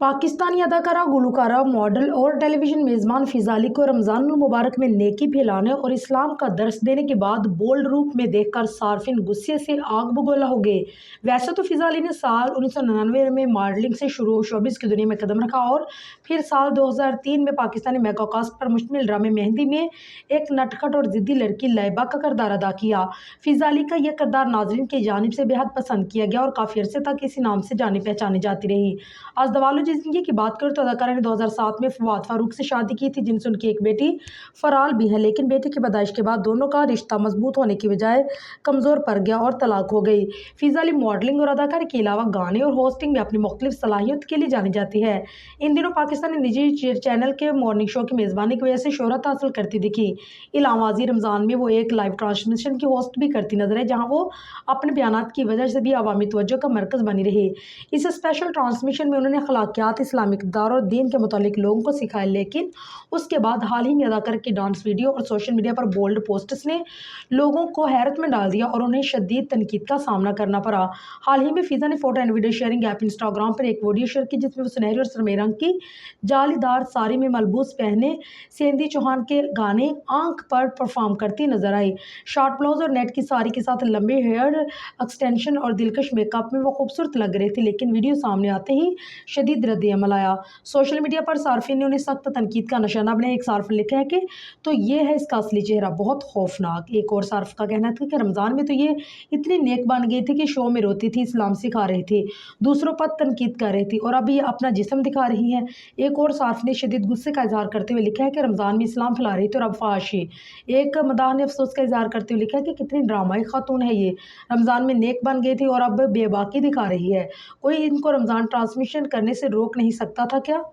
पाकिस्तानी अदाकारा, गुलकारा, मॉडल और टेलीविजन मेज़बान फ़िज़ाली को रमज़ान मुबारक में नेकी फैलाने और इस्लाम का दर्स देने के बाद बोल्ड रूप में देखकर सार्फिन गुस्से से आग बगोला हो गए। वैसे तो फ़िज़ाली ने साल 1999 में मॉडलिंग से शुरू शोबिज़ की दुनिया में कदम रखा और फिर साल 2003 में पाकिस्तानी मेगाकास्ट पर मुश्तमिल ड्रामे मेहंदी में एक नटखट और ज़िद्दी लड़की लैबा का किरदार अदा किया। फ़िज़ाली का यह किरदार नाज़रीन की जानिब से बेहद पसंद किया गया और काफ़ी अरसे तक इसी नाम से जानी पहचानी जाती रही। आज दवालो ज़िंदगी की बात करें तो अदाकारा ने 2007 में फवाद फारूक से शादी की थी, जिनसे उनकी एक बेटी फराल भी है, लेकिन बेटी की पैदाइश के बाद दोनों का रिश्ता मजबूत होने की बजाय कमज़ोर पड़ गया और तलाक हो गई। फ़िज़ाली मॉडलिंग और अदाकारी के अलावा गाने और होस्टिंग में अपनी मुख्तलिफ सलाहियत के लिए जानी जाती है। इन दिनों पाकिस्तानी निजी चैनल के मॉर्निंग शो की मेज़बानी की वजह से शोहरत हासिल करती दिखी। इलामाजी रमज़ान में वो एक लाइव ट्रांसमिशन की होस्ट भी करती नजर है, जहाँ वो अपने बयानात की वजह से भी अवामी तवज्जो का मरकज़ बनी रही। इस स्पेशल ट्रांसमिशन में उन्होंने अखलाकियात, इस्लामिक इक़्तिदार और दीन के मुतालिक लोगों को सिखाया, लेकिन उसके बाद हाल ही में अदाकारा की डांस वीडियो और सोशल मीडिया पर बोल्ड पोस्ट्स ने लोगों को हैरत में डाल दिया और उन्हें शदीद तनकीद का सामना करना पड़ा। हाल ही में फ़िज़ा ने photo and video sharing app Instagram पर एक वीडियो शेयर की, जिसमें वो सुनहरी और सुरमई रंग की जालीदार साड़ी में मलबूस पहने सेंधी चौहान के गाने आंख पर परफॉर्म करती नजर आई। शॉर्ट ब्लाउज और नेट की साड़ी के साथ लंबे हेयर एक्सटेंशन और दिलकश मेकअप में वो खूबसूरत लग रही थी, लेकिन वीडियो सामने आते ही शदीद रद्द-ए-अमल आया। सोशल मीडिया पर सार्फिन ने उन्हें सख्त तनकीद का निशाना बनाया। एक सार्फ ने लिखा है कि तो ये है इसका असली चेहरा, बहुत खौफनाक। एक और सार्फ का कहना था कि रमज़ान में तो ये इतनी नेक बन गई थी कि शो में रोती थी, इस्लाम सिखा रही थी, दूसरों पर तनकीद कर रही थी और अब ये अपना जिस्म दिखा रही है। एक और सार्फ ने शदीद गुस्से का इजहार करते हुए लिखा है कि रमज़ान में इस्लाम फैला रही थी और अब फहाशी। एक मदाह ने अफसोस का इजहार करते हुए लिखा है कि कितनी ड्रामाई खातून है ये, रमज़ान में नेक बन गई थी और अब बेबाकी दिखा रही है। कोई इनको रमज़ान ट्रांसमिशन करने से रोक नहीं सकता था क्या?